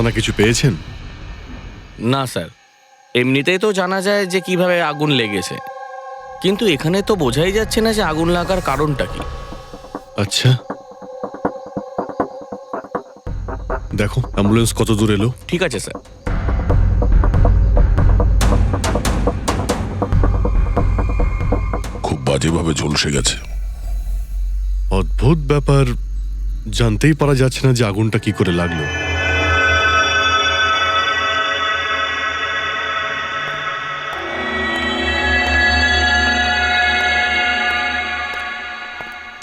জানা কিছু পেয়েছেন? না স্যার, এমনিতেই তো জানা যায় যে কিভাবে আগুন লেগেছে, কিন্তু এখানে তো বোঝাই যাচ্ছে না যে আগুন লাগার কারণটা কি। আচ্ছা, দেখো অ্যাম্বুলেন্স কত দূর এলো। ঠিক আছে স্যার। খুব বাজেভাবে ঝলসে গেছে। অদ্ভুত ব্যাপার, জানতেই পারা যাচ্ছে না যে আগুনটা কি করে লাগলো।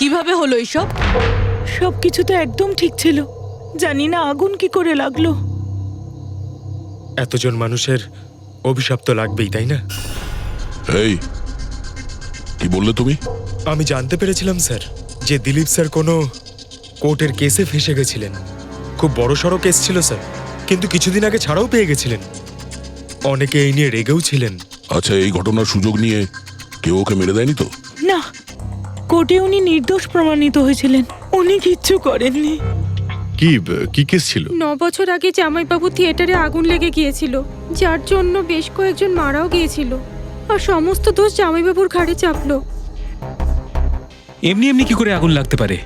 কিভাবে হলো এইসব? সবকিছু তো একদম ঠিক ছিল, জানি না আগুন কি করে লাগলো। এতজন মানুষের অভিশাপ তো লাগবেই, তাই না? এই কি বললে তুমি? আমি জানতে পেরেছিলাম স্যার যে দিলীপ স্যার কোনো কোর্টের কেসে ফেঁসে গেছিলেন। খুব বড়সড় কেস ছিল স্যার, কিন্তু কিছুদিন আগে ছাড়াও পেয়ে গেছিলেন। অনেকে এই নিয়ে রেগেও ছিলেন। আচ্ছা, এই ঘটনার সুযোগ নিয়ে কেউ ওকে মেরে দেয়নি তো? না, কোর্টে উনি নির্দোষ প্রমাণিত হয়েছিলেন, উনি কিচ্ছু করেননি। কি কেস ছিল? 9 বছর আগে জামাইবাবু থিয়েটারে আগুন লেগে গিয়েছিল, যার জন্য বেশ কয়েকজন মারাও গিয়েছিল, আর সমস্ত দোষ জামাইবাবুর ঘাড়ে চাপলো। এমনি এমনি কি করে আগুন লাগতে পারে?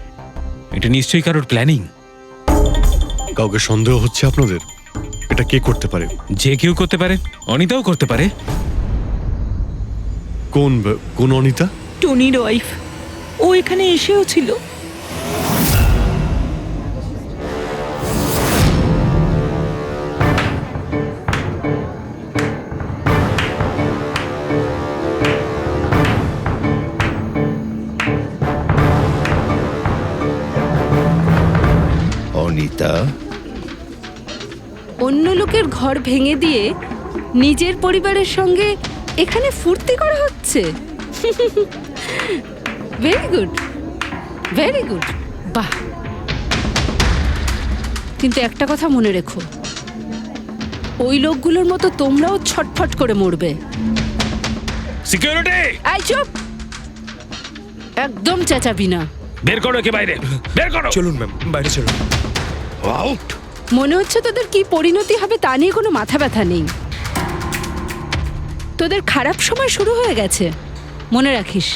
এটা নিশ্চয়ই কারোর প্ল্যানিং। কাউকে সন্দেহ হচ্ছে আপনাদের? এটা কে করতে পারে? যে কেউ করতে পারে, অনিতাও করতে পারে। কোন অনিতা? টনির ওয়াইফ, ও এখানে এসেও ছিল। অনিতা, অন্য লোকের ঘর ভেঙে দিয়ে নিজের পরিবারের সঙ্গে এখানে ফুর্তি করা হচ্ছে। ভেরি গুড, ভেরি গুড, বাহ। কিন্তু একটা কথা মনে রেখো, ওই লোকগুলোর মতো তোমরাও ছটফট করে মরবে। সিকিউরিটি, এই চুপ, একদম চেঁচাবি না। বের করো একে বাইরে, বের করো। চলুন ম্যাম, বাইরে চলুন। আউট। মনে হচ্ছে তোদের কি পরিণতি হবে তা নিয়ে কোনো মাথা ব্যথা নেই। তোদের খারাপ সময় শুরু হয়ে গেছে, মনে রাখিস।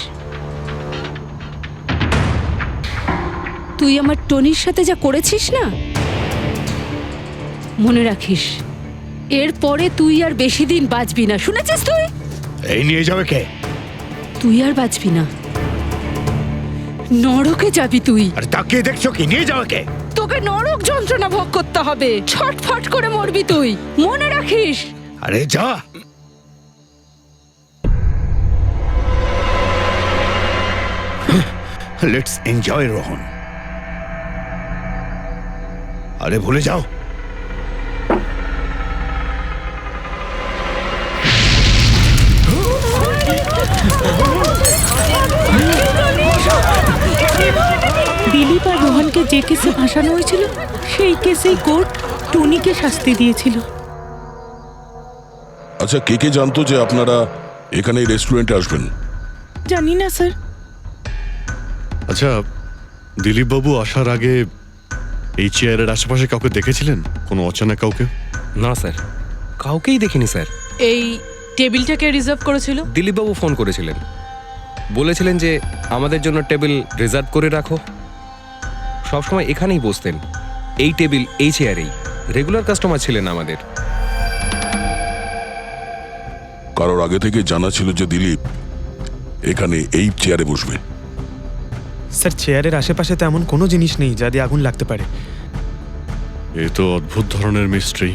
তুই আমার টনির সাথে যা করেছিস না, মনে রাখিস এরপরে তুই আর বেশি দিন বাঁচবি না, শুনেছিস? তুই এই নিয়ে যাবে কে? তুই আর বাঁচবি না, নরকে যাবি তুই। আর তাকিয়ে দেখছো কি? নিয়ে যাবে কে? তোকে নরক যন্ত্রণা ভোগ করতে হবে, ছটফট করে মরবি তুই, মনে রাখিস। আরে যা। Let's enjoy Rohan. আরে ভুলে যাও। দিলীপ আর রোহনকে যে কেসে ফাঁসানো হয়েছিল, সেই কেসেই কোর্ট টনিকে শাস্তি দিয়েছিল। আচ্ছা, কে কে জানতো যে আপনারা এখানে এই রেস্টুরেন্টে আসবেন? জানি না স্যার। আচ্ছা, দিলীপ বাবু আসার আগে এই চেয়ারের আশেপাশে কাউকে দেখেছিলেন? কোনো অচেনা কাউকে? না স্যার, কাউকেই দেখিনি স্যার। এই টেবিলটাকে রিজার্ভ করেছিল দিলীপবাবু ফোন করেছিলেন, বলেছিলেন যে আমাদের জন্য টেবিল রিজার্ভ করে রাখো। সবসময় এখানেই বসতেন, এই টেবিল এই চেয়ারেই। রেগুলার কাস্টমার ছিলেন আমাদের। কারোর আগে থেকে জানা ছিল যে দিলীপ এখানে এই চেয়ারে বসবে? স্যার, চেয়ারের আশেপাশে তো এমন কোনো জিনিস নেই যা দিয়ে আগুন লাগতে পারে। এ তো অদ্ভুত ধরনের মিস্ট্রি।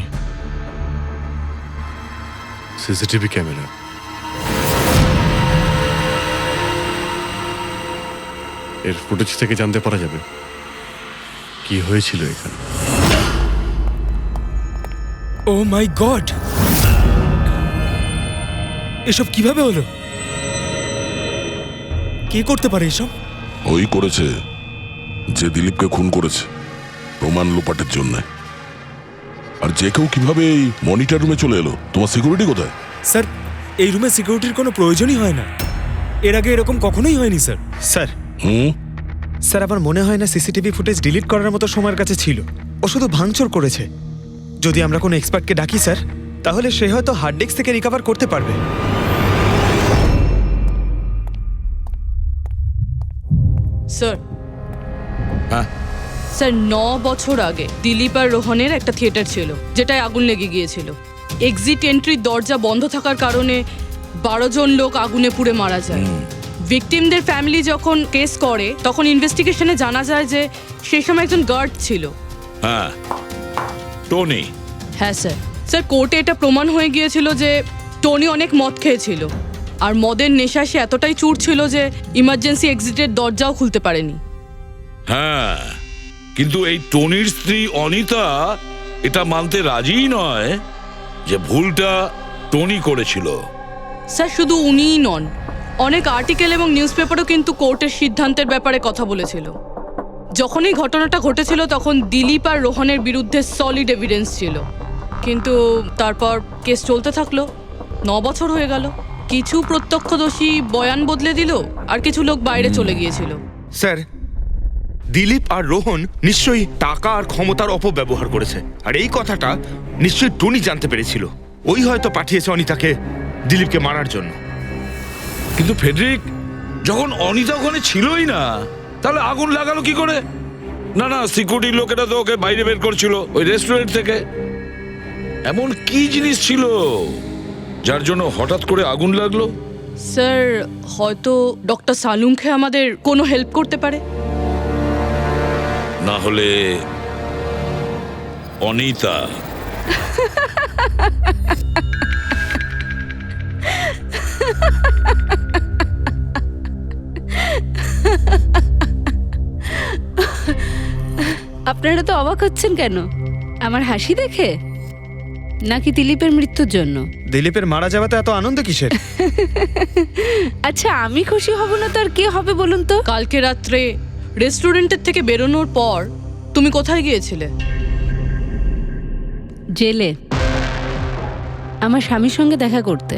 সিসিটিভি ক্যামেরা, এর ফুটেজ থেকে জানতে পারা যাবে কি হয়েছিল এখানে। ও মাই গড, এসব কিভাবে হলো? কে করতে পারে এসব? ওই করেছে যে দিলীপকে খুন করেছে প্রমাণ লোপাটের জন্য। আর যে কেউ কিভাবে এই মনিটর রুমে চলে এলো? তোমার সিকিউরিটি কোথায়? স্যার, এই রুমে সিকিউরিটির কোনো প্রয়োজনই হয় না। এর আগে এরকম কখনোই হয়নি স্যার। স্যার স্যার, আমার মনে হয় না সিসিটিভি ফুটেজ ডিলিট করার মতো সময়ের কাছে ছিল। ও শুধু ভাঙচুর করেছে। যদি আমরা কোনো এক্সপার্টকে ডাকি স্যার, তাহলে সে হয়তো হার্ড ডিস্ক থেকে রিকভার করতে পারবে। স্যার হ্যাঁ? স্যার 9 বছর আগে দিলীপ আর রোহনের একটা থিয়েটার ছিল যেটায় আগুন লেগে গিয়েছিল। এক্সিট এন্ট্রির দরজা বন্ধ থাকার কারণে 12 জন লোক আগুনে পুড়ে মারা যায়। ভিকটিমদের ফ্যামিলি যখন কেস করে তখন ইনভেস্টিগেশনে জানা যায় যে সেই সময় একজন গার্ড ছিল। হ্যাঁ, টনি। হ্যাঁ স্যার। স্যার কোর্টে এটা প্রমাণ হয়ে গিয়েছিল যে টনি অনেক মদ খেয়েছিল, আর মদের নেশায় সে এতটাই চুর ছিল যে ইমার্জেন্সি এক্সিটের দরজাও খুলতে পারেনি। হ্যাঁ, কিন্তু এই টনির স্ত্রী অনিতা এটা মানতে রাজিই নয় যে ভুলটা টনি করেছিল। স্যার শুধু উনিই নন, অনেক আর্টিকেল এবং নিউজ পেপারও কিন্তু কোর্টের সিদ্ধান্তের ব্যাপারে কথা বলেছিল। যখন এই ঘটনাটা ঘটেছিল তখন দিলীপ আর রোহনের বিরুদ্ধে সলিড এভিডেন্স ছিল, কিন্তু তারপর কেস চলতে থাকলো। 9 বছর হয়ে গেল। কিছু প্রত্যক্ষদর্শী বয়ান বদলে দিল, আর কিছু লোক বাইরে চলে গিয়েছিল। স্যার, দিলীপ আর রোহন নিশ্চয়ই টাকা আর ক্ষমতার অপব্যবহার করেছে, আর এই কথাটা নিশ্চয়ই টনি জানতে পেরেছিল। ওই হয়তো পাঠিয়েছে অনিতাকে দিলীপকে মারার জন্য। কিন্তু ফেডরিক, যখন অনিতা ওখানে ছিলই না, তাহলে আগুন লাগালো কি করে? না না, সিকিউরিটি লোকেরা তো ওকে বাইরে বের করছিল ওই রেস্টুরেন্ট থেকে। এমন কি জিনিস ছিল যার জন্য হঠাৎ করে আগুন লাগলো? স্যার হয়তো ডক্টর সালুংখে আমাদের কোনো হেল্প করতে পারে। না হলে অনিতা। আপনারা তো অবাক হচ্ছেন কেন? আমার হাসি দেখে নাকি দিলীপের মৃত্যুর জন্য? দিলীপের মারা যাওয়াতে এত আনন্দ কিসের? আচ্ছা, আমি খুশি হব না তো আর কে হবে বলুন তো? কালকে রাত্রে রেস্টুরেন্টের থেকে বেরোনোর পর তুমি কোথায় গিয়েছিলে? জেলে আমার স্বামীর সঙ্গে দেখা করতে।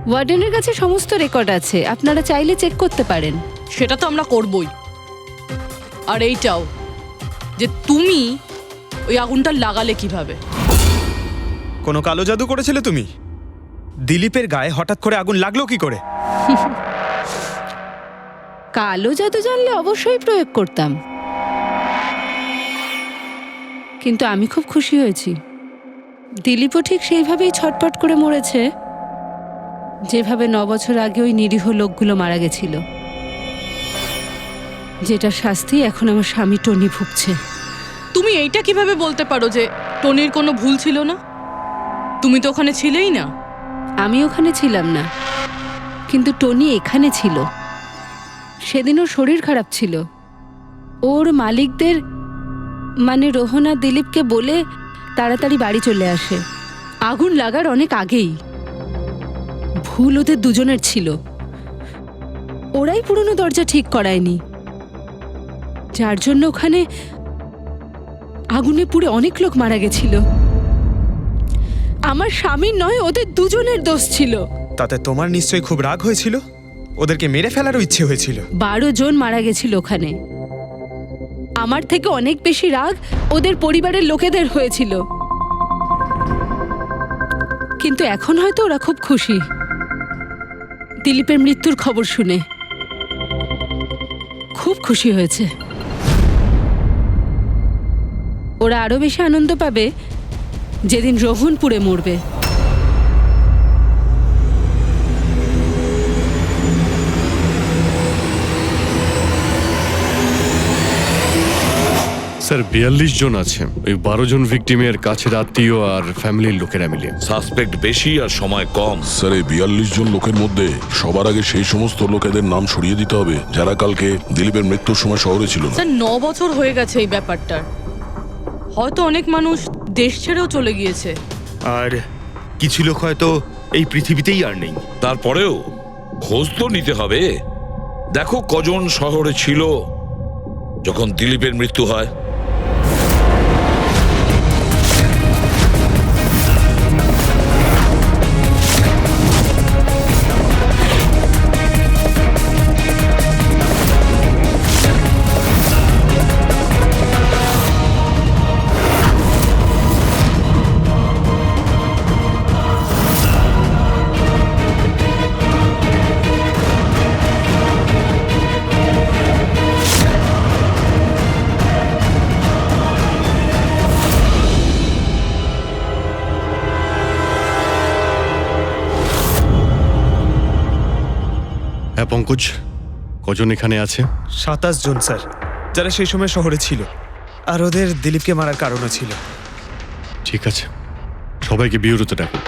ওয়ার্ডেনের কাছে সমস্ত রেকর্ড আছে, আপনারা চাইলে চেক করতে পারেন। সেটা তো আমরা করবই। আর এইটাও যে তুমি ওই আগুনটা লাগালে কিভাবে? কোনো কালো জাদু করেছিলে তুমি? দিলীপের গায়ে হঠাৎ করে আগুন লাগলো কি করে? কালো জাদু জানলে অবশ্যই প্রয়োগ করতাম, কিন্তু আমি খুব খুশি হয়েছি। দিলীপও ঠিক সেইভাবেই ছটপট করে মরেছে যেভাবে 9 বছর আগে ওই নিরীহ লোকগুলো মারা গেছিল, যেটা শাস্তি এখন আমার স্বামী টনি ভুগছে। তুমি এইটা কিভাবে বলতে পারো যে টনির কোনো ভুল ছিল না? তুমি তো ওখানে ছিলেই না। আমি ওখানে ছিলাম না, কিন্তু টনি এখানে ছিল। সেদিন ওর শরীর খারাপ ছিল। ওর মালিকদের মানে রোহন আর দিলীপকে বলে তাড়াতাড়ি বাড়ি চলে আসে আগুন লাগার অনেক আগেই। ভুল ওদের দুজনের ছিল। ওরাই পুরনো দরজা ঠিক করায়নি, যার জন্য ওখানে আগুনে পুড়ে অনেক লোক মারা গেছিল। আমার স্বামীর নয়, ওদের দুজনের দোষ ছিল। তাতে তোমার নিশ্চয়ই খুব রাগ হয়েছিল, ওদেরকে মেরে ফেলারও ইচ্ছে হয়েছিল। 12 জন মারা গেছিল ওখানে। আমার থেকে অনেক বেশি রাগ ওদের পরিবারের লোকেদের হয়েছিল, কিন্তু এখন হয়তো ওরা খুব খুশি দিলীপের মৃত্যুর খবর শুনে। খুব খুশি হয়েছে। ওরা আরো বেশি আনন্দ পাবে যেদিন রোহন পুড়ে মরবে। স্যার 42 জন আছে, ওই 12 জন ভিকটিমের কাছের আত্মীয় আর ফ্যামিলির লোকেরা মিলে। সাসপেক্ট বেশি আর সময় কম। স্যার, এই 42 জন লোকের মধ্যে সবার আগে সেই সমস্ত লোকেদের নাম সরিয়ে দিতে হবে যারা কালকে দিলীপের মৃত্যুর সময় শহরে ছিল না। স্যার 9 বছর হয়ে গেছে এই ব্যাপারটার। হয়তো অনেক মানুষ দেশ ছেড়েও চলে গিয়েছে, আর কিছু লোক হয়তো এই পৃথিবীতেই আর নেই। তারপরেও খোঁজ তো নিতে হবে। দেখো কজন শহরে ছিল যখন দিলীপের মৃত্যু হয়। হ্যাঁ পঙ্কজ, কজন এখানে আছে? 27 জন স্যার, যারা সেই সময় শহরে ছিল, আর ওদের দিলীপকে মারার কারণও ছিল। ঠিক আছে, সবাইকে বিউরোতে ডাকো,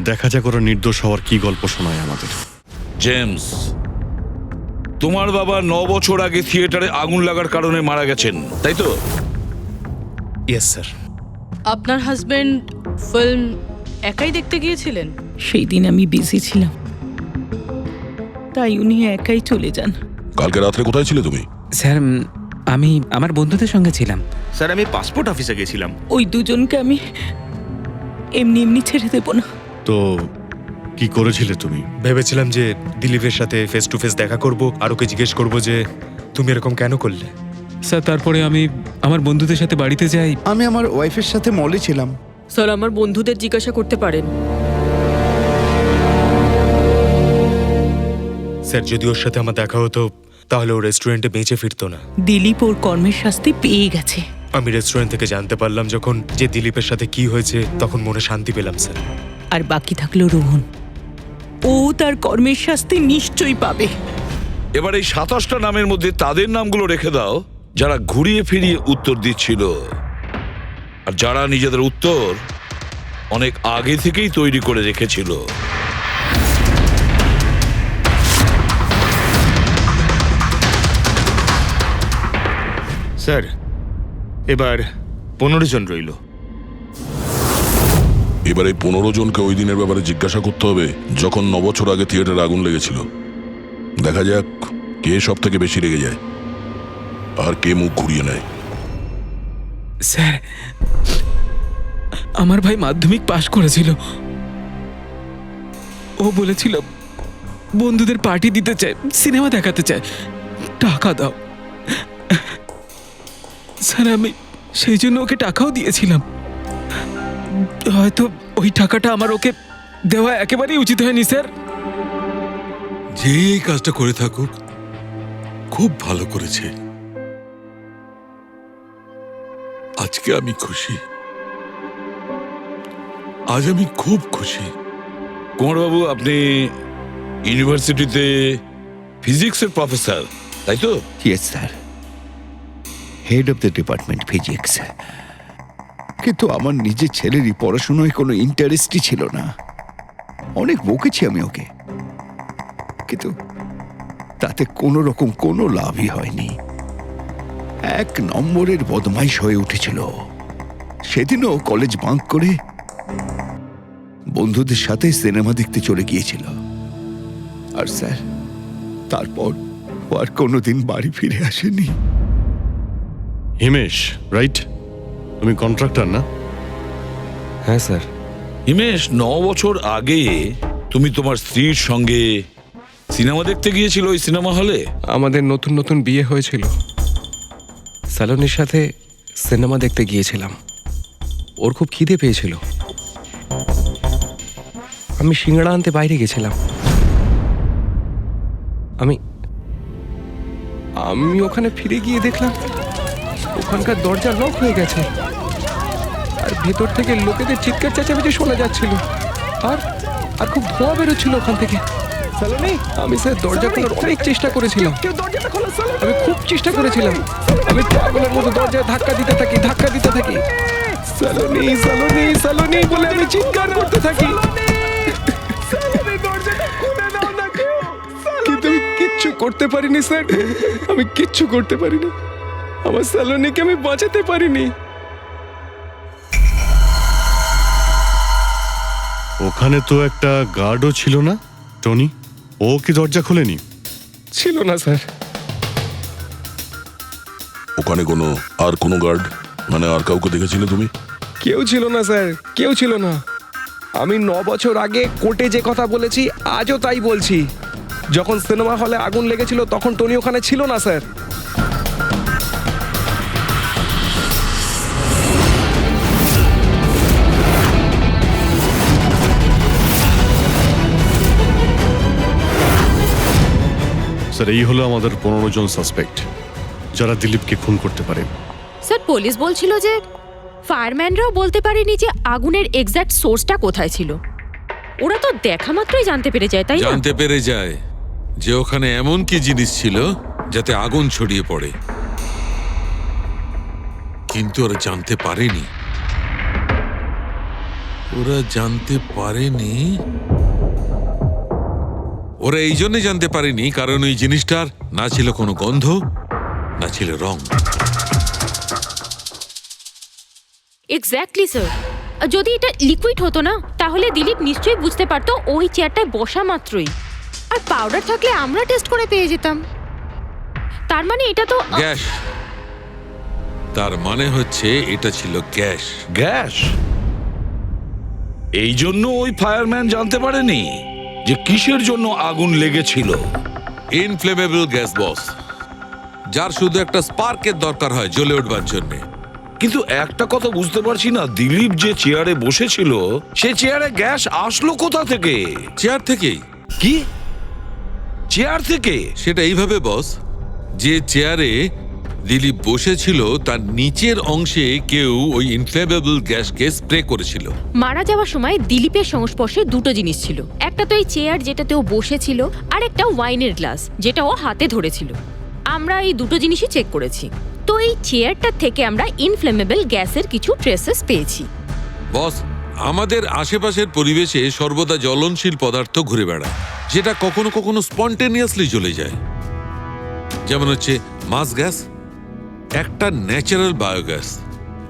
দেখা যাক ওরা নির্দোষ হওয়ার কি গল্প শোনায় আমাদের। জেমস, তোমার বাবা 9 বছর আগে থিয়েটারে আগুন লাগার কারণে মারা গেছেন, তাই তো? Yes sir. আপনার হাজবেন্ড ফিল্ম একাই দেখতে গিয়েছিলেন? সেই দিন আমি বিজি ছিলাম, তাই উনি একাই চলে যান। কালকে রাত্রে কোথায় ছিলে তুমি? স্যার আমি আমার বন্ধুদের সঙ্গে ছিলাম। স্যার আমি পাসপোর্ট অফিসে গেছিলাম। ওই দুজনকে আমি এমনি এমনি ছেড়ে দেব না। তো কি করেছিলে তুমি? ভেবেছিলাম যে দিলীপের সাথে ফেস টু ফেস দেখা করব, আর ওকে জিজ্ঞেস করব যে তুমি এরকম কেন করলে। স্যার তারপরে আমি আমার বন্ধুদের সাথে বাড়িতে যাই। আমি আমার ওয়াইফের সাথে মলে ছিলাম। স্যার আমার বন্ধুদের জিজ্ঞাসা করতে পারেন। স্যার যদি ওর সাথে আমার দেখা হতো তাহলে ও রেস্টুরেন্টে বেঁচে ফিরতো না। দিলীপ ওর কর্মের শাস্তি পেয়ে গেছে। আমি রেস্টুরেন্ট থেকে জানতে পারলাম যখন যে দিলীপের সাথে কি হয়েছে, তখন মনে শান্তি পেলাম স্যার। আর বাকি থাকলো রোহন, ও তার কর্মের শাস্তি নিশ্চয়ই পাবে। এবার এই 27টা নামের মধ্যে তাদের নামগুলো রেখে দাও যারা ঘুরিয়ে ফিরিয়ে উত্তর দিচ্ছিল, আর যারা নিজেদের উত্তর অনেক আগে থেকেই তৈরি করে রেখেছিল। স্যার এবার 15 জন রইল। এবার এই 15 জনকে ওই দিনের ব্যাপারে জিজ্ঞাসা করতে হবে যখন 9 বছর আগে থিয়েটারে আগুন লেগেছিল। দেখা যাক কে সব থেকে বেশি রেগে যায় আর কে মুখ ঘুরিয়ে নেয়। স্যার আমার ভাই মাধ্যমিক পাশ করেছিল, ও বলেছিল বন্ধুদের পার্টি দিতে চায়, সিনেমা দেখাতে চায়, টাকা দাও। স্যার আমি সেই জন্য ওকে টাকাও দিয়েছিলাম। হয়তো ওই টাকাটা আমার ওকে দেওয়া একেবারেই উচিত হয়নি স্যার। যে এই কাজটা করে থাকুক খুব ভালো করেছে। আজকে আমি খুশি, আজ আমি খুব খুশি। কুমারবাবু, আপনি ইউনিভার্সিটিতে ফিজিক্সের প্রফেসর, তাই তো? Yes sir, head of the department physics. কিন্তু আমার নিজের ছেলেরই পড়াশোনায় কোনো ইন্টারেস্টই ছিল না। অনেক বকেছি আমি ওকে, কিন্তু তাতে কোনো রকম কোনো লাভই হয়নি। 1 নম্বরের বদমাইশ হয়ে উঠেছিল। সেদিনও কলেজ বাঙ্ক করে বন্ধুদের সাথে সিনেমা দেখতে চলে গিয়েছিল। আর স্যার তারপর ও আর কোনোদিন বাড়ি ফিরে আসেনি। হিমেশ, রাইট? তুমি কন্ট্রাক্টর না? হ্যাঁ স্যার। হিমেশ, 9 বছর আগে তুমি তোমার স্ত্রীর সঙ্গে সিনেমা দেখতে গিয়েছিল ওই সিনেমা হলে? আমাদের নতুন নতুন বিয়ে হয়েছিল, স্যালনের সাথে সিনেমা দেখতে গিয়েছিলাম। ওর খুব খিদে পেয়েছিল, আমি সিঙ্গাড়া আনতে বাইরে গেছিলাম। আমি আমি ওখানে ফিরে গিয়ে দেখলাম ওখানকার দরজা লক হয়ে গেছে, আর ভেতর থেকে লোকেদের চিৎকার চেঁচামেচি শোনা যাচ্ছিল, আর আর খুব ধোঁয়া বেরোচ্ছিল ওখান থেকে। সালোনি, আমি স্যার দরজা খোলার অনেক চেষ্টা করেছিলাম, আমি খুব চেষ্টা করেছিলাম। আমি পাগলের মতো দরজায় ধাক্কা দিতে থাকি। সালোনি সালোনি সালোনি বলে আমি চিৎকার করতে থাকি, কিন্তু আমি কিচ্ছু করতে পারিনি স্যার, আমি কিচ্ছু করতে পারিনি। আমার সালোনিকে আমি বাঁচাতে পারিনি। ওখানে তো একটা গার্ডও ছিল না, টনি? ও কি দরজা খোলেনি? ছিল না স্যার। ওখানে কোনো গার্ড, মানে আর কাউকে দেখেছিলে তুমি? কেউ ছিল না স্যার, কেউ ছিল না। আমি 9 বছর আগে কোর্টে যে কথা বলেছি আজও তাই বলছি। যখন সিনেমা হলে আগুন লেগেছিল তখন টনি ওখানে ছিল না স্যার। স্যার এই হলো আমাদের 15 জন সাসপেক্ট যারা দিলীপকে খুন করতে পারে। স্যার পুলিশ বলছিল যে ফায়ারম্যানরাও বলতে পারেনি যে আগুনের এক্স্যাক্ট সোর্সটা কোথায় ছিল। ওরা তো দেখা মাত্রই জানতে পেরে যায়, তাই না? জানতে পেরে যায়, যে ওখানে এমন কি জিনিস ছিল যাতে আগুন ছড়িয়ে পড়ে, কিন্তু ওরা জানতে পারেনি। ওরা এই জন্য জানতে পারেনি কারণ ওই জিনিসটার না ছিল কোনো গন্ধ, না ছিল রং। Exactly sir. যদি এটা লিকুইড হতো না তাহলে দিলীপ নিশ্চয়ই বুঝতে পারতো ওই চেয়ারটায় বসা মাত্রই। আর পাউডার থাকলে আমরা টেস্ট করে পেয়ে যেতাম। তার মানে এটা তো গ্যাস। তার মানে হচ্ছে এটা ছিল গ্যাস। গ্যাস? এই জন্য ওই ফায়ারম্যান জানতে পারেনি যে কিসের জন্য আগুন লেগেছিল। ইনফ্লেমেবল গ্যাস বস, যার শুধু একটা স্পার্কের দরকার হয় জ্বলে উঠবার জন্য। কিন্তু একটা কথা বুঝতে পারছি না, দিলীপ যে চেয়ারে বসেছিল সে চেয়ারে গ্যাস আসলো কোথা থেকে? চেয়ার থেকেই। কি চেয়ার থেকে? সেটা এইভাবে বস, যে চেয়ারে দিলীপ বসেছিল তার নিচের অংশে কেউ ওই ইনফ্লেমেবল গ্যাসকে স্প্রে করেছিল। মারা যাওয়ার সময় দিলীপের সংস্পর্শে দুটো জিনিস ছিল। একটা তো এই চেয়ার যেটাতে ও বসেছিল, আর একটা ওয়াইনের গ্লাস যেটা ও হাতে ধরেছিল। আমরা এই দুটো জিনিসই চেক করেছি। তো এই চেয়ারটার থেকে আমরা ইনফ্লেমেবল গ্যাসের কিছু ট্রেসেস পেয়েছি। বস, আমাদের আশেপাশের পরিবেশে সর্বদা জ্বলনশীল পদার্থ ঘুরে বেড়ায়, যেটা কখনো কখনো স্পন্টেনিয়াসলি জ্বলে যায়। যেমন হচ্ছে মাস গ্যাস, একটা ন্যাচারাল বায়োগ্যাস,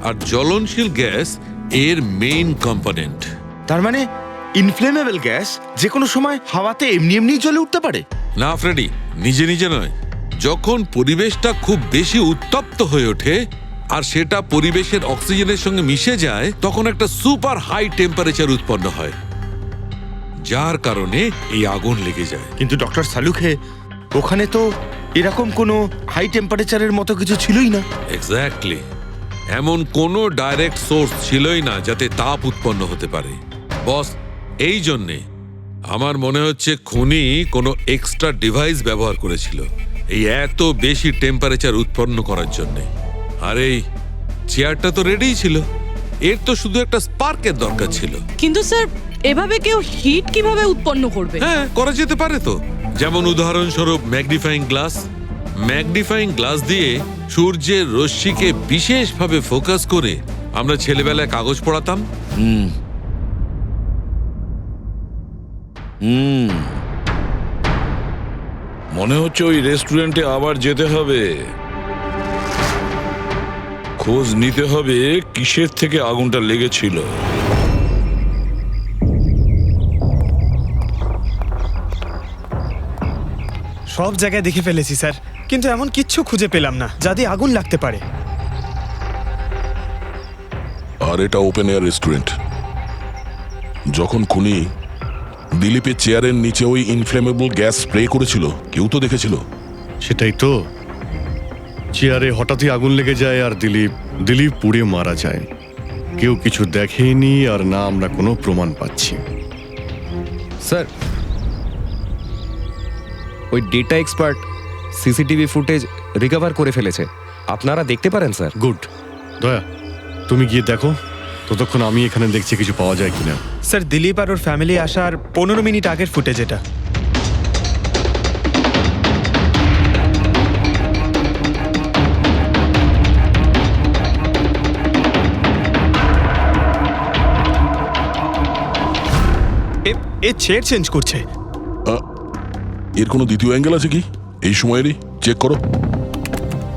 আর জ্বলনশীল গ্যাস এর মেইন কম্পোনেন্ট। তার মানে ইনফ্লেমেবল গ্যাস যে কোনো সময় হাওয়াতে এমনি এমনি জ্বলে উঠতে পারে? না ফ্রেডি, নিজে নিজে নয়। যখন পরিবেশটা খুব বেশি উত্তপ্ত হয়ে ওঠে আর সেটা পরিবেশের অক্সিজেনের সঙ্গে মিশে যায়, তখন একটা সুপার হাই টেম্পারেচার উৎপন্ন হয়, যার কারণে এই আগুন লেগে যায়। কিন্তু ডক্টর সালুখে, ওখানে তো এরকম কোনো হাই টেম্পারেচারের মতো কিছু ছিলই না। এক্স্যাক্টলি, এমন কোনো ডাইরেক্ট সোর্স ছিলই না যাতে তাপ উৎপন্ন হতে পারে। বস, এই জন্যে আমার মনে হচ্ছে খুনি কোনো এক্সট্রা ডিভাইস ব্যবহার করেছিল এই এত বেশি টেম্পারেচার উৎপন্ন করার জন্য। আর এই চেয়ারটা তো রেডিই ছিল, এর তো শুধু একটা স্পার্কের দরকার ছিল। কিন্তু স্যার, এভাবে কেউ হিট কিভাবে উৎপন্ন করবে? হ্যাঁ, করা যেতে পারে তো। যেমন উদাহরণস্বরূপ ম্যাগনিফাইং গ্লাস। ম্যাগনিফাইং গ্লাস দিয়ে সূর্যের রশ্মিকে বিশেষভাবে ফোকাস করে আমরা ছেলেবেলায় কাগজ পড়াতাম। মনে হচ্ছে ওই রেস্টুরেন্টে আবার যেতে হবে, খোঁজ নিতে হবে কিসের থেকে আগুনটা লেগেছিল। সব জায়গায় দেখে ফেলেছি স্যার, কিন্তু এমন কিচ্ছু খুঁজে পেলাম না যাতে আগুন লাগতে পারে। আর এটা ওপেন এয়ার রেস্টুরেন্ট। যখন খুনি দিলীপের চেয়ারের নিচে ওই ইনফ্লেমেবল গ্যাস স্প্রে করেছিল, কেউ তো দেখেছিল। সেটাই তো, চেয়ারে হঠাৎই আগুন লেগে যায় আর দিলীপ পুড়ে মারা যায়। কেউ কিছু দেখেনি, আর না আমরা কোনো প্রমাণ পাচ্ছি। স্যার, ওই data expert CCTV footage recover করে ফেলেছে, আপনারা দেখতে পারেন স্যার। গুড। দয়া, তুমি গিয়ে দেখো, ততক্ষণ আমি এখানে দেখছি কিছু পাওয়া যায় কিনা। স্যার, দিলীপ আর ওর ফ্যামিলি আসার 15 মিনিট আগের ফুটেজ এটা। এ চেয়ার চেঞ্জ করছে। এর কোনো দ্বিতীয় অ্যাঙ্গেল আছে কি এই সময়েরই? চেক করো।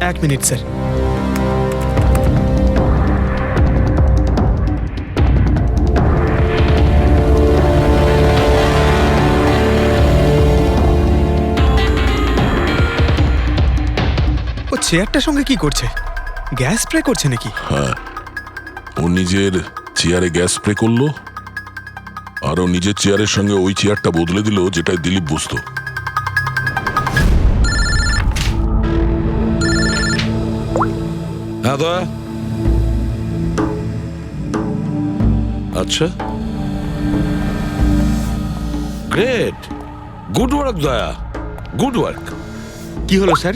1 মিনিট স্যার। ও চেয়ারটার সঙ্গে কি করছে? গ্যাস স্প্রে করছে নাকি? হ্যাঁ, ও নিজের চেয়ারে গ্যাস স্প্রে করলো, আর ও নিজের চেয়ারের সঙ্গে ওই চেয়ারটা বদলে দিল যেটায় দিলীপ বসতো। হ্যাঁ দয়া। আচ্ছা, গ্রেট, গুড ওয়ার্ক দয়া, গুড ওয়ার্ক। কি হলো স্যার?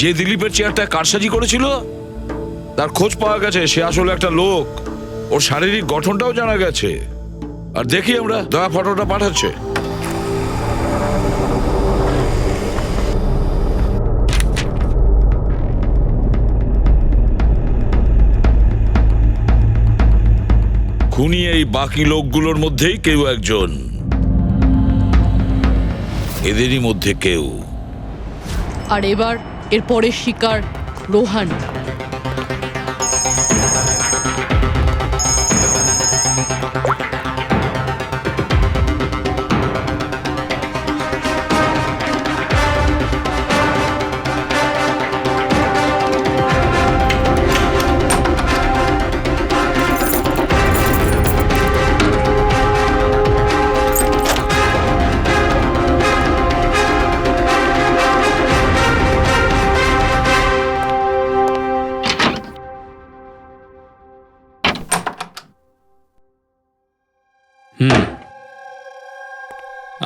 যে দিলীপের চেয়ারটা কারসাজি করেছিল তার খোঁজ পাওয়া গেছে। সে আসলে একটা লোক, ওর শারীরিক গঠনটাও জানা গেছে। আর দেখি আমরা, দয়া ফটোটা পাঠাচ্ছে। খুনি এই বাকি লোকগুলোর মধ্যেই কেউ একজন, এদেরই মধ্যে কেউ। আর এবার এর পরের শিকার রোহান।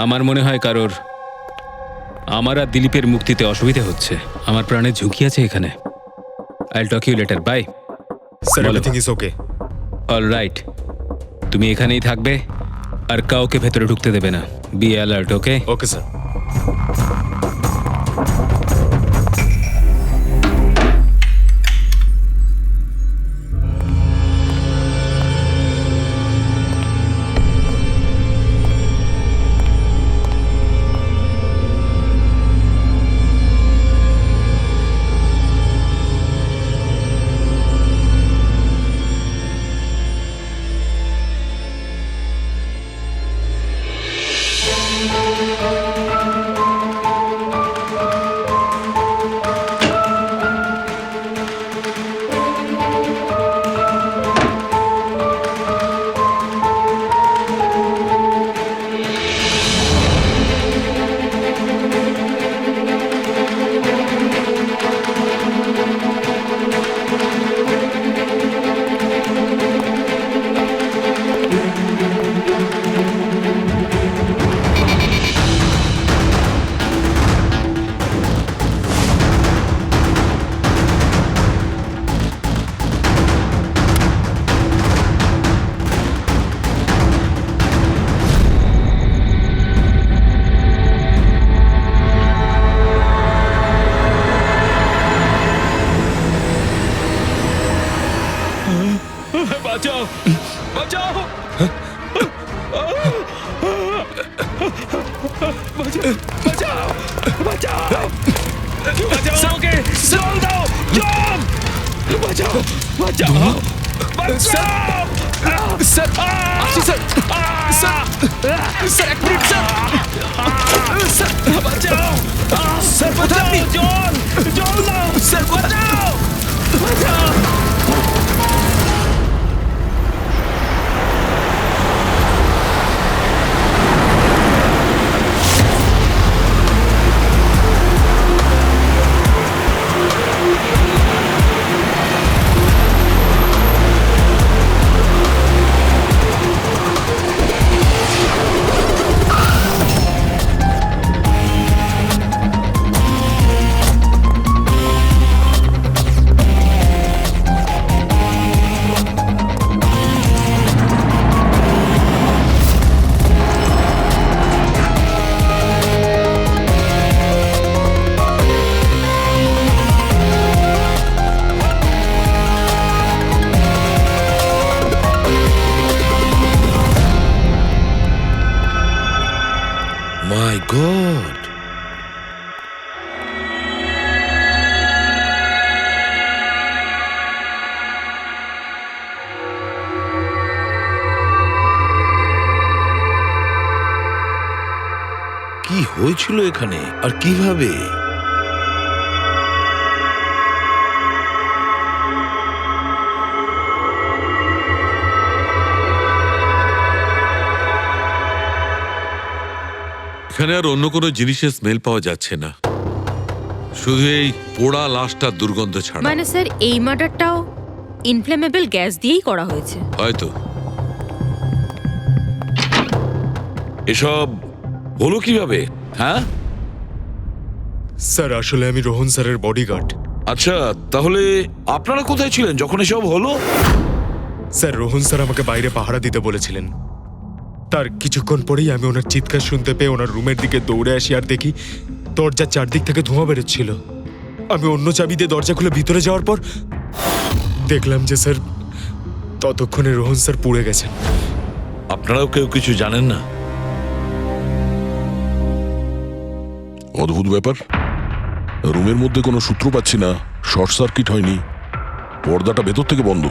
আমার মনে হয় কারোর আমার আর দিলীপের মুক্তিতে অসুবিধা হচ্ছে। আমার প্রাণে ঝুঁকি আছে এখানে। I'll talk you later, bye. Sir, everything is okay. All right, তুমি এখানেই থাকবে আর কাউকে ভেতরে ঢুকতে দেবে না। Be alert, okay? Okay sir. বাঁচাও, বাঁচাও, বাঁচাও, বাঁচাও, বাঁচাও ওকে, জল দাও, জল, বাঁচাও, বাঁচাও, বাঁচাও। স্যার, আসি স্যার। স্যার, স্যার, এক মিনিট স্যার। স্যার, বাঁচাও, স্যার, বাঁচাও। জল, জল দাও, স্যার, বাঁচাও, বাঁচাও। My God! কি হয়েছিল এখানে আর কিভাবে? এখানে আর অন্য কোনো জিনিসের স্মেল পাওয়া যাচ্ছে না, শুধু এই পোড়া লাশটার দুর্গন্ধ ছাড়া। মানে স্যার, এই মার্ডারটাও ইনফ্লেমেবল গ্যাস দিয়েই করা হয়েছে হয়তো। এসব হলো কিভাবে? হ্যাঁ স্যার, আসলে আমি রোহন স্যারের বডিগার্ড। আচ্ছা, তাহলে আপনারা কোথায় ছিলেন যখন এসব হলো? স্যার, রোহন স্যার আমাকে বাইরে পাহারা দিতে বলেছিলেন। তার কিছুক্ষণ পরেই আমি ওনার চিৎকার শুনতে পেয়ে ওনার রুমের দিকে দৌড়ে আসি আর দেখি দরজার চারদিক থেকে ধোঁয়া বেরোচ্ছিল। আমি অন্য চাবি দিয়ে দরজা খুলে ভিতরে যাওয়ার পর দেখলাম যে স্যার ততক্ষণে রোহন স্যার পুড়ে গেছেন। আপনারাও কেউ কিছু জানেন না? অদ্ভুত ব্যাপার, রুমের মধ্যে কোনো সূত্র পাচ্ছি না, শর্ট সার্কিট হয়নি, পর্দাটা ভেতর থেকে বন্ধ,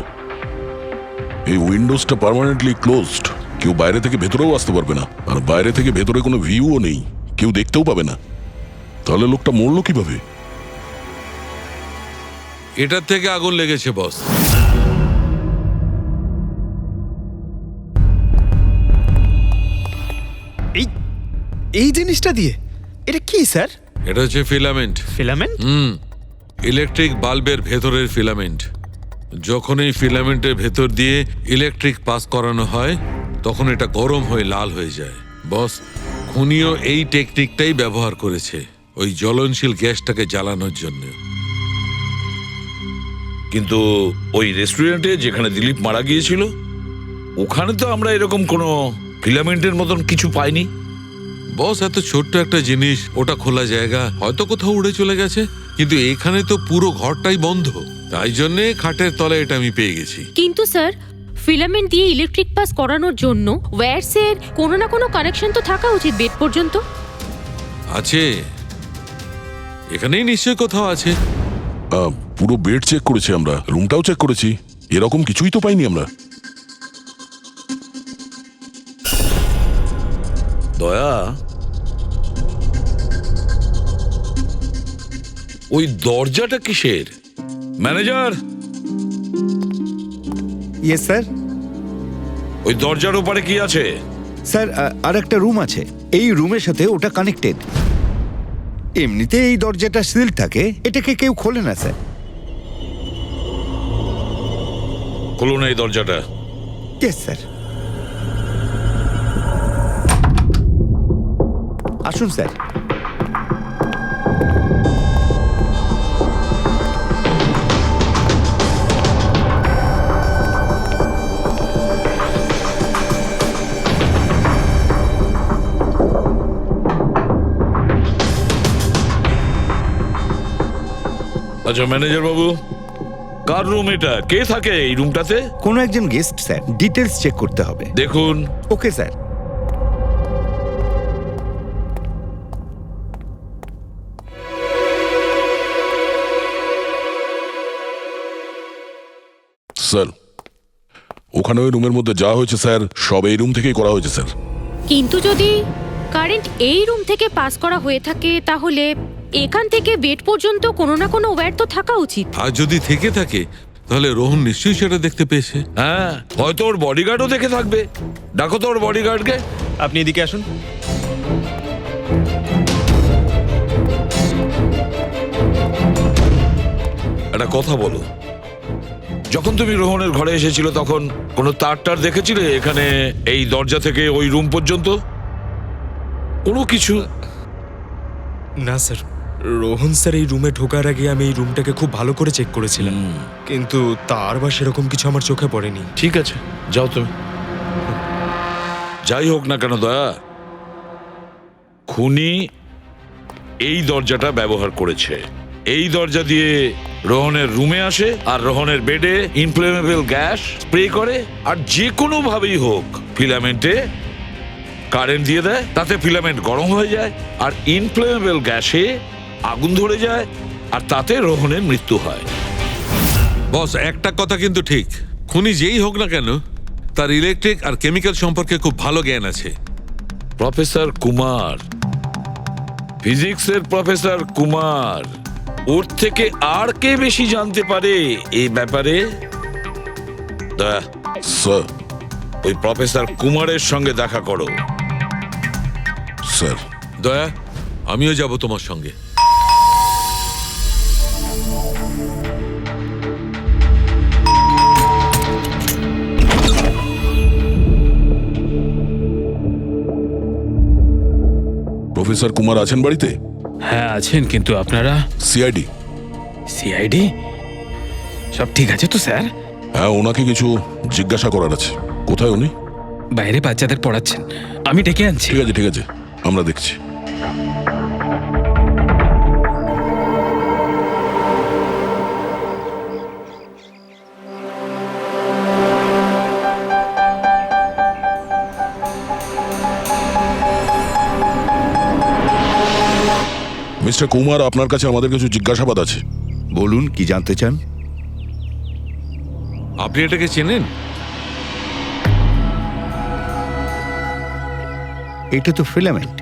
এই উইন্ডোজটা পার্মানেন্টলি ক্লোজড, কেউ বাইরে থেকে ভেতরেও আসতে পারবে না, আর বাইরে থেকে ভেতরে কোনো ভিউও নেই, কেউ দেখতেও পাবে না। তাহলে লোকটা মরলো কিভাবে? এটার থেকে আগুন লেগেছে বস। এই জিনিসটা দিয়ে? এটা কি স্যার? এটা হচ্ছে ফিলামেন্ট। ফিলামেন্ট? ইলেকট্রিক বাল্বের ভেতরের ফিলামেন্ট। যখন এই ফিলামেন্টের ভেতর দিয়ে ইলেকট্রিক পাস করানো হয় তখন এটা গরম হয়ে লাল হয়ে যায়। বস, খুনিও এই টেকনিকটাই ব্যবহার করেছে ওই জ্বলনশীল গ্যাসটাকে জ্বালানোর জন্য। কিন্তু ওই রেস্টুরেন্টে যেখানে দিলীপ মারা গিয়েছিল ওখানে তো আমরা এরকম কোনো ফিলামেন্টের মতন কিছু পাইনি। বস, এত ছোট্ট একটা জিনিস, ওটা খোলা জায়গা, হয়তো কোথাও উড়ে চলে গেছে, কিন্তু এখানে তো পুরো ঘরটাই বন্ধ, তাই জন্যে খাটের তলায় এটা আমি পেয়ে গেছি। কিন্তু স্যার, ফিলামেন্ট দিয়ে ইলেকট্রিক পাস করানোর জন্য ওয়্যারসের কোনো না কোনো কানেকশন তো থাকা উচিত বেড পর্যন্ত। আছে, এখানেই নিশ্চয় কোথাও আছে। পুরো বেড চেক করেছি আমরা, রুমটাও চেক করেছি, এরকম কিছুই তো পাইনি আমরা। দয়া, ওই দরজাটা কিসের? Manager, yes sir. ওই দরজার ওপারে কি আছে? স্যার আর একটা রুম আছে, এই রুমের সাথে ওটা কানেক্টেড। এমনিতে এই দরজাটা সিল থাকে, এটাকে কেউ খোলে না স্যার। খুলুন এই দরজাটা। Yes sir. আসুন স্যার। আচ্ছা ম্যানেজার বাবু, কার রুম এটা? কে থাকে এই রুমটাতে? কোনো একজন গেস্ট স্যার, ডিটেলস চেক করতে হবে। দেখুন। Okay sir. স্যার, ওখানে ওই রুমের মধ্যে যা হয়েছে স্যার, সব এই রুম থেকেই করা হয়েছে স্যার। কিন্তু যদি কারেন্ট এই রুম থেকে পাস করা হয়ে থাকে তাহলে এখান থেকে বেড পর্যন্ত কোনো না কোনো ওয়্যার তো থাকা উচিত। আর যদি থেকে থাকে তাহলে রোহন নিশ্চয়ই সেটা দেখতে পেয়েছে। হ্যাঁ, হয়তো ওর বডিগার্ডও দেখে থাকবে। ডাকো তো ওর বডিগার্ডকে। আপনি এদিকে আসুন। একটা কথা বলো, যখন তুমি রোহনের ঘরে এসেছিল তখন কোনো তার দেখেছিলে এখানে এই দরজা থেকে ওই রুম পর্যন্ত? কোনো কিছু? না স্যার, রোহন স্যার এই রুমে ঢোকার আগে আমি এই রুমটাকে খুব ভালো করে চেক করেছিলাম, কিন্তু তার বা সেরকম কিছু আমার চোখে পড়েনি। ঠিক আছে, যাও তুমি। যাই হোক না কেন দয়া, খুনি এই দরজাটা ব্যবহার করেছে। এই দরজা দিয়ে রোহনের রুমে আসে আর রোহনের বেডে ইনফ্লেমেবল গ্যাস স্প্রে করে, আর যে কোনো ভাবেই হোক ফিলামেন্টে কারেন্ট দিয়ে দেয়, তাতে ফিলামেন্ট গরম হয়ে যায় আর ইনফ্লেমেবল গ্যাসে আগুন ধরে যায়, আর তাতে রোহনের মৃত্যু হয়। বস, একটা কথা কিন্তু ঠিক, খুনি যেই হোক না কেন তার ইলেকট্রিক আর কেমিক্যাল সম্পর্কে খুব ভালো জ্ঞান আছে। প্রফেসর কুমার, ফিজিক্সের প্রফেসর কুমার, ওর থেকে আর কে বেশি জানতে পারে এই ব্যাপারে? দয়া, স্যার, ওই প্রফেসর কুমারের সঙ্গে দেখা করো। স্যার। দয়া, আমিও যাব তোমার সঙ্গে। প্রফেসর কুমার আছেন বাড়িতে? হ্যাঁ আছেন, কিন্তু আপনারা? সিআইডি। সিআইডি? সব ঠিক আছে তো স্যার? হ্যাঁ, ওনাকে কিছু জিজ্ঞাসা করার আছে। কোথায় উনি? বাইরে বাচ্চাদের পড়াচ্ছেন, আমি ডেকে আনছি। ঠিক আছে, ঠিক আছে, আমরা দেখছি। মিস্টার কুমার, আপনার কাছে আমাদের কিছু জিজ্ঞাসাবাদ আছে। বলুন, কি জানতে চান? আপনি এটাকে চেনেন? এটা তো ফিলামেন্ট।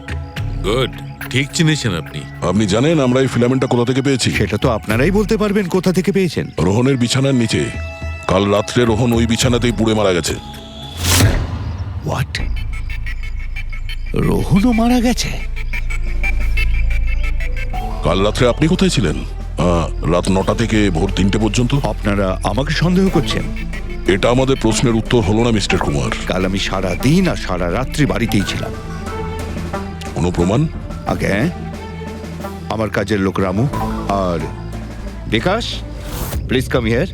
গুড, ঠিক চিনেছেন আপনি। আপনি জানেন আমরা এই ফিলামেন্টটা কোথা থেকে পেয়েছি? সেটা তো আপনারাই বলতে পারবেন কোথা থেকে পেয়েছেন। রোহনের বিছানার নিচে। কাল রাত্রে রোহন ওই বিছানাতেই পুড়ে মারা গেছে। হোয়াট? রোহনও মারা গেছে? কাল রাত্রে আপনি কোথায় ছিলেন? রাত 9টা থেকে ভোর 3টে পর্যন্ত। আপনারা আমাকে সন্দেহ করছেন? এটা আমাদের প্রশ্নের উত্তর হলো না মিস্টার কুমার। কাল আমি সারা দিন আর সারা রাত্রি বাড়িতেই ছিলাম। কোনো প্রমাণ? আগে আমার কাজের লোক রামু আর Bikash, please come here.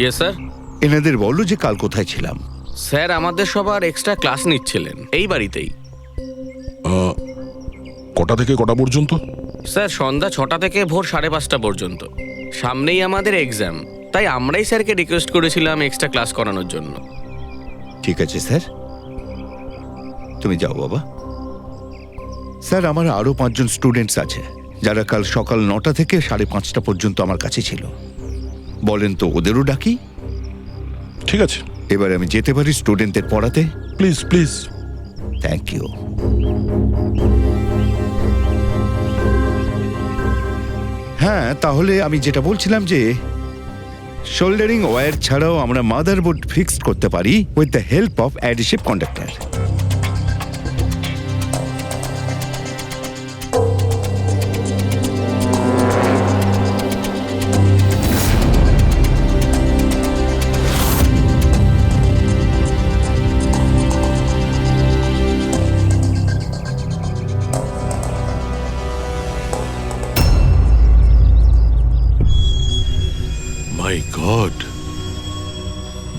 Yes sir. এনাদের বললো যে কাল কোথায় ছিলাম। স্যার আমাদের সবার এক্সট্রা ক্লাস নিচ্ছিলেন এই বাড়িতেই। কটা থেকে কটা পর্যন্ত? স্যার সন্ধ্যা 6টা থেকে ভোর 5:30 পর্যন্ত। সামনেই আমাদের এক্সাম, তাই আমরাই স্যারকে রিকোয়েস্ট করেছিলাম এক্সট্রা ক্লাস করানোর জন্য। ঠিক আছে স্যার, তুমি যাও বাবা। স্যার, আমার আরো 5 জন স্টুডেন্টস আছে যারা কাল সকাল 9টা থেকে 5:30 পর্যন্ত আমার কাছে ছিল। বলেন তো ওদেরও ডাকি? ঠিক আছে, এবার আমি যেতে পারি স্টুডেন্টদের পড়াতে? Please please. Thank you. হ্যাঁ, তাহলে আমি যেটা বলছিলাম যে শোল্ডারিং ওয়্যার ছাড়াও আমরা মাদারবোর্ড ফিক্সড করতে পারি with the help of adhesive conductor. My god,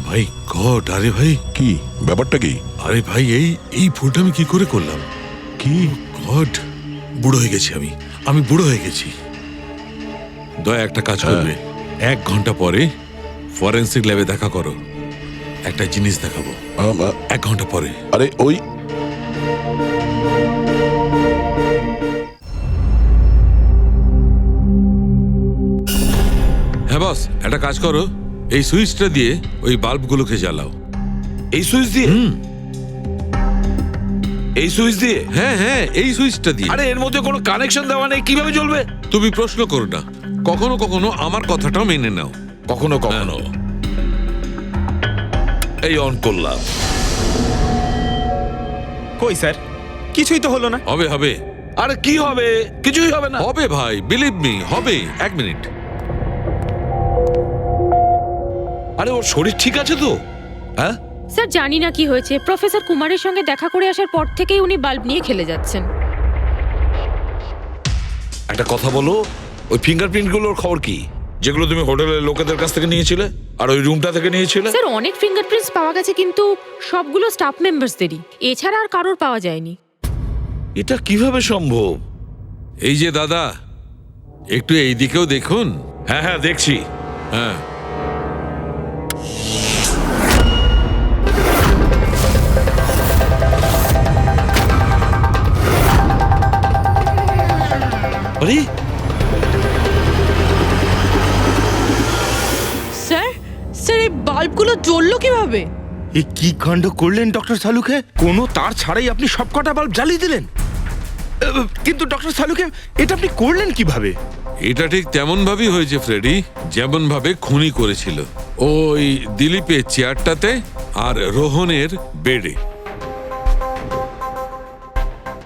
my god! আরে ভাই, কি ব্যাপারটা? কি? আরে ভাই, এই ভুলটা আমি কি করে করলাম? কি? গড, বুড়ো হয়ে গেছি আমি বুড়ো হয়ে গেছি। দয়া একটা কাজ করবে, 1 ঘন্টা পরে ফরেন্সিক ল্যাবে দেখা করো। একটা জিনিস দেখাবো। 1 ঘন্টা পরে। আরে ওই হ্যাঁ বস, একটা কাজ করো, এই সুইচটা দিয়ে ওই বাল্বগুলোকে জ্বালাও। এই সুইচ দিয়ে? এই সুইচ দিয়ে? হ্যাঁ হ্যাঁ, এই সুইচটা দিয়ে। আরে এর মধ্যে কোনো কানেকশন দেওয়া নেই, কিভাবে জ্বলবে? তুমি প্রশ্ন করো না, কখনো কখনো আমার কথাটাও মেনে নাও। কখনো কখনো। এই অন করলাম। কই স্যার, কিছুই তো হলো না। হবে হবে। আরে কি হবে? কিছুই হবে না। হবে ভাই, বিলিভ মি, হবে। 1 মিনিট। আরে ওর শরীর ঠিক আছে তো? হ্যাঁ স্যার, জানি না কি হয়েছে, প্রফেসর কুমারের সঙ্গে দেখা করে আসার পর থেকেই উনি বাল্ব নিয়ে খেলে যাচ্ছেন। একটা কথা বলো, ওই ফিঙ্গারপ্রিন্ট গুলোর খবর কি, যেগুলো তুমি হোটেলের লোকেদের কাছ থেকে নিয়েছিলে আর ওই রুমটা থেকে নিয়েছিলে? স্যার, অনেক ফিঙ্গারপ্রিন্টস পাওয়া গেছে, কিন্তু সবগুলো স্টাফ মেম্বারসদেরই, এছাড়া আর কারোর পাওয়া যায়নি। এটা কিভাবে সম্ভব? এই যে দাদা, একটু এই দিকেও দেখুন। হ্যাঁ হ্যাঁ, দেখছি। হ্যাঁ, আরে স্যার, স্যার এই বাল্বগুলো জ্বললো কিভাবে? এ কি কাণ্ড করলেন ডক্টর সালুকে? কোনো তার ছাড়াই আপনি সবকটা বাল্ব জ্বালিয়ে দিলেন। কিন্তু ডক্টর সালুকে, এটা আপনি করলেন কিভাবে? এটা ঠিক তেমন ভাবেই হয়েছে ফ্রেডি, যেমন ভাবে খুনি করেছিল। ওই দিলীপের চেয়ারটাতে আর রোহনের বেডে।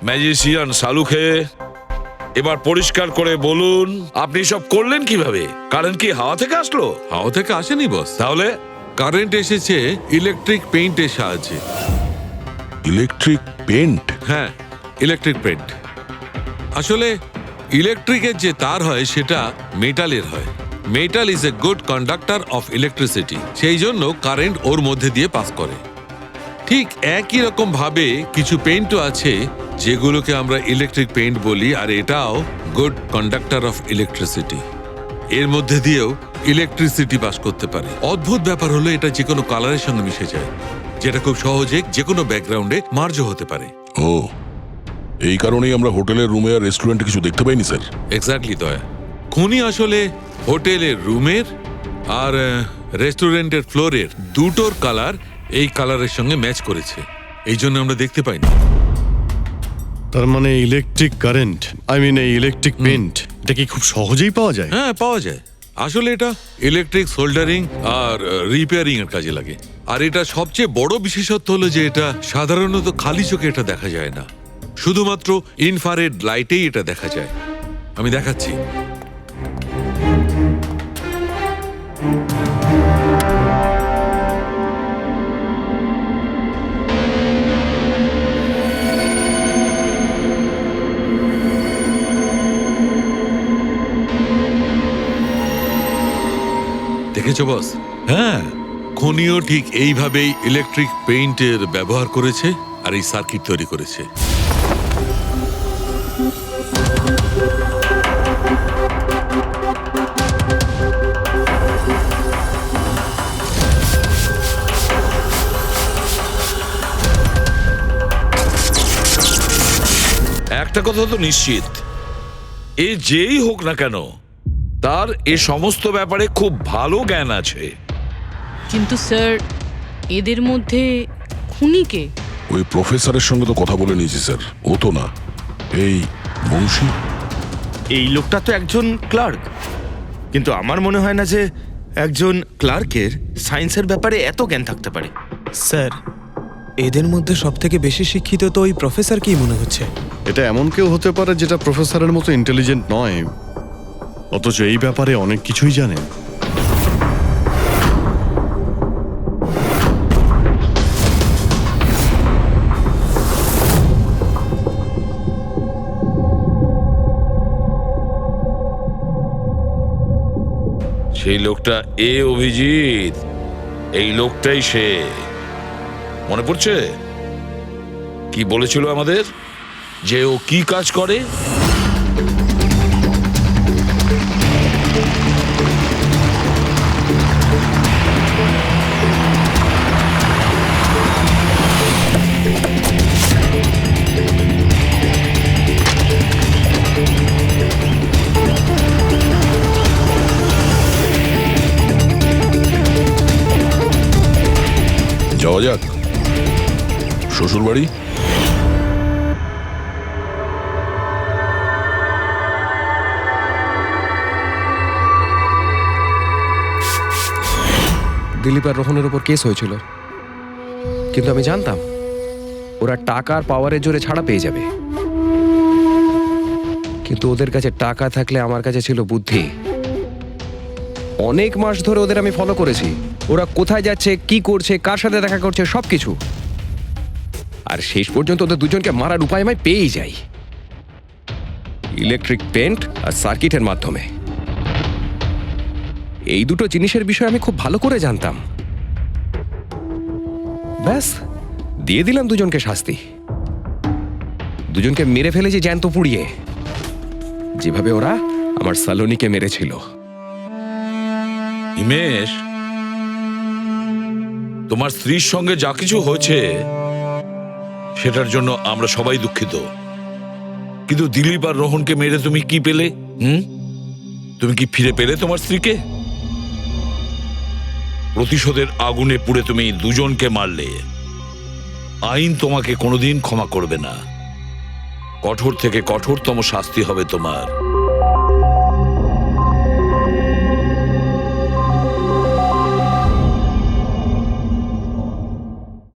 ম্যাজিশিয়ান সালুখে, এবার পরিষ্কার করে বলুন আপনি সব করলেন কিভাবে? কারেন্ট কি হাওয়া থেকে আসলো? হাওয়া থেকে আসেনি বস। তাহলে? কারেন্ট এসেছে ইলেকট্রিক পেইন্টের সাহায্যে। Electric paint? হ্যাঁ, ইলেকট্রিক পেইন্ট। আসলে ইলেকট্রিকের যে তার হয় সেটা মেটালের হয়। Metal is a good conductor of electricity, সেই জন্য কারেন্ট ওর মধ্যে দিয়ে পাস করে। ঠিক একই রকম ভাবে কিছু পেইন্টও আছে যেগুলোকে আমরা ইলেকট্রিক পেইন্ট বলি, আর এটাও গুড কন্ডাক্টর অফ ইলেকট্রিসিটি। এর মধ্যে দিয়েও ইলেকট্রিসিটি পাস করতে পারে। অদ্ভুত ব্যাপার হলো এটা যে কোনো কালারের সঙ্গে মিশে যায়। যেটা খুব সহজে যে কোনো ব্যাকগ্রাউন্ডে মার্জ হতে পারে। ও, এই কারণেই আমরা হোটেলের রুমে আর রেস্টুরেন্টে কিছু দেখতে পাইনি স্যার। এক্স্যাক্টলি দয়া, খুনি আসলে হোটেলের রুমের আর রেস্টুরেন্টের ফ্লোরের দুটোর কালার এই কালারের সঙ্গে ম্যাচ করেছে, এই জন্য আমরা দেখতে পাইনি। তার মানে ইলেকট্রিক কারেন্ট, এই ইলেকট্রিক পেন্ট, এটা কি খুব সহজেই পাওয়া যায়? হ্যাঁ, পাওয়া যায়। আসলে এটা ইলেকট্রিক সোল্ডারিং আর রিপেয়ারিং এর কাজে লাগে। আর এটা সবচেয়ে বড় বিশেষত্ব হলো যে এটা সাধারণত খালি চোখে এটা দেখা যায় না, শুধুমাত্র ইনফ্রারেড লাইটেই এটা দেখা যায়। আমি দেখাচ্ছি। দেখেছো বস? হ্যাঁ, খনিও ঠিক এইভাবেই ইলেকট্রিক পেইন্টের ব্যবহার করেছে আর এই সার্কিট তৈরি করেছে। একটা কথা তো নিশ্চিত, এ যেই হোক না কেন তার এ সমস্ত ব্যাপারে খুব ভালো জ্ঞান আছে। কিন্তু স্যার, এদের মধ্যে খুনিকে ওই প্রফেসরের সঙ্গে তো কথা বলে নিয়েছি স্যার, ও তো না। এই বংশী, এই লোকটা তো একজন ক্লার্ক, কিন্তু আমার মনে হয় না যে একজন ক্লার্কের সায়েন্সের ব্যাপারে এত জ্ঞান থাকতে পারে। স্যার, এদের মধ্যে সব থেকে বেশি শিক্ষিত তো ওই প্রফেসর কি মনে হচ্ছে? এটা এমন কেউ হতে পারে যেটা প্রফেসরের মতো ইন্টেলিজেন্ট নয়, অথচ এই ব্যাপারে অনেক কিছুই জানে। সেই লোকটা অভিজিৎ, এই লোকটাই সে। মনে পড়ছে কি বলেছিল আমাদের, যে ও কি কাজ করে? যাওয়া যাক শ্বশুর বাড়ি। দিলীপ আর রোহনের উপর কেস হয়েছিল, কিন্তু আমি জানতাম ওরা টাকা আর পাওয়ারের জোরে ছাড়া পেয়ে যাবে। কিন্তু ওদের কাছে টাকা থাকলে আমার কাছে ছিল বুদ্ধি। অনেক মাস ধরে ওদের আমি ফলো করেছি, ওরা কোথায় যাচ্ছে, কি করছে, কার সাথে দেখা করছে, সবকিছু। আর শেষ পর্যন্ত ওদের দুজনকে মারার উপায় আমি পেয়েই যাই, ইলেকট্রিক পেন্ট আর সার্কিটের মাধ্যমে। এই দুটো জিনিসের বিষয়ে আমি খুব ভালো করে জানতাম। ব্যাস, দিয়ে দিলাম দুজনকে শাস্তি। দুজনকে মেরে ফেলেছি জ্যান্ত পুড়িয়ে, যেভাবে ওরা আমার সালোনিকে মেরেছিল। হিমেশ, তোমার স্ত্রীর সঙ্গে যা কিছু হয়েছে সেটার জন্য আমরা সবাই দুঃখিত, কিন্তু দিলীপ আর রোহনকে মেরে তুমি কি পেলে? তুমি কি ফিরে পেলে তোমার স্ত্রীকে? প্রতিশোধের আগুনে পুড়ে তুমি দুজনকে মারলে, আইন তোমাকে কোনোদিন ক্ষমা করবে না। কঠোর থেকে কঠোরতম শাস্তি হবে তোমার।